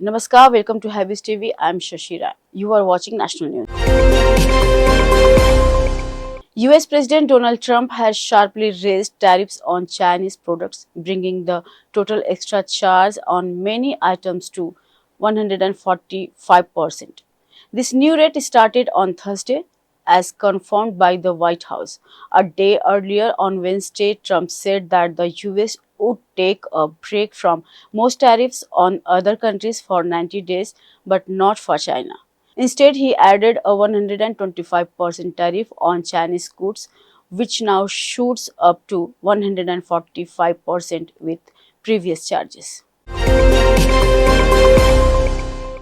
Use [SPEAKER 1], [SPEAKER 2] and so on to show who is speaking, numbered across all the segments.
[SPEAKER 1] Namaskar, welcome to Habis TV. I'm Shashira. You are watching National News. US President Donald Trump has sharply raised tariffs on Chinese products, bringing the total extra charge on many items to 145%. This new rate started on Thursday, as confirmed by the White House. A day earlier, on Wednesday, Trump said that the US would take a break from most tariffs on other countries for 90 days, but not for China. Instead, he added a 125% tariff on Chinese goods, which now shoots up to 145% with previous charges.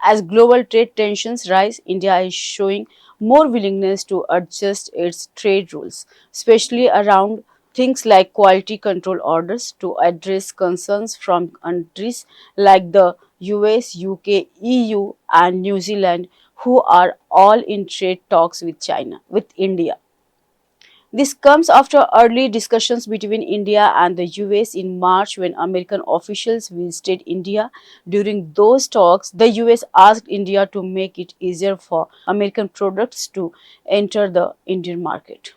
[SPEAKER 1] As global trade tensions rise, India is showing more willingness to adjust its trade rules, especially around things like quality control orders to address concerns from countries like the US, UK, EU, and New Zealand, who are all in trade talks with India. This comes after early discussions between India and the US in March when American officials visited India. During those talks, the US asked India to make it easier for American products to enter the Indian market.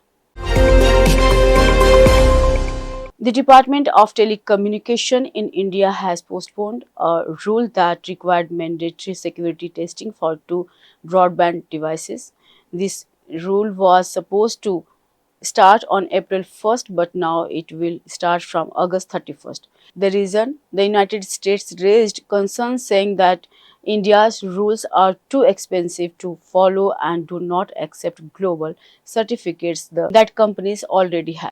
[SPEAKER 1] The Department of Telecommunication in India has postponed a rule that required mandatory security testing for two broadband devices. This rule was supposed to start on April 1st, but now it will start from August 31st. The reason? The United States raised concerns saying that India's rules are too expensive to follow and do not accept global certificates that companies already have.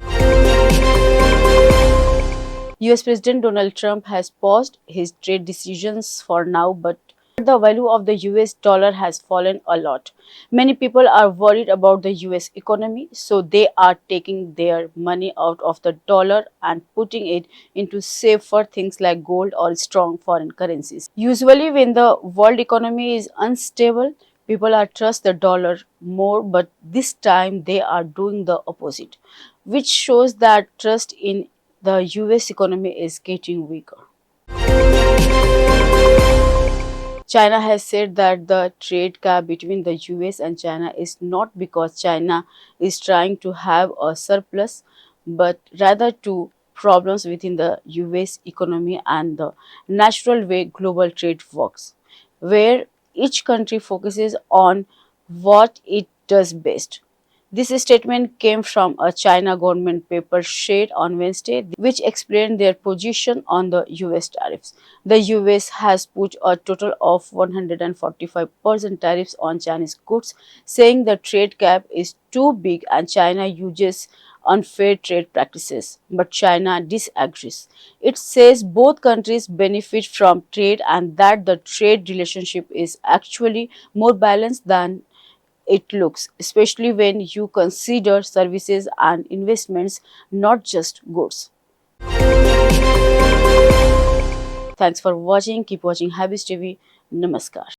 [SPEAKER 1] US President Donald Trump has paused his trade decisions for now, but the value of the US dollar has fallen a lot. Many people are worried about the US economy, so they are taking their money out of the dollar and putting it into safer things like gold or strong foreign currencies. Usually, when the world economy is unstable, people are trust the dollar more, but this time they are doing the opposite, which shows that trust in the US economy is getting weaker. China has said that the trade gap between the US and China is not because China is trying to have a surplus, but rather to problems within the US economy and the natural way global trade works, where each country focuses on what it does best. This statement came from a China government paper shared on Wednesday, which explained their position on the US tariffs. The US has put a total of 145% tariffs on Chinese goods, saying the trade gap is too big and China uses unfair trade practices. But China disagrees. It says both countries benefit from trade and that the trade relationship is actually more balanced than it looks, especially when you consider services and investments, not just goods. Thanks for watching. Keep watching Habis TV. Namaskar.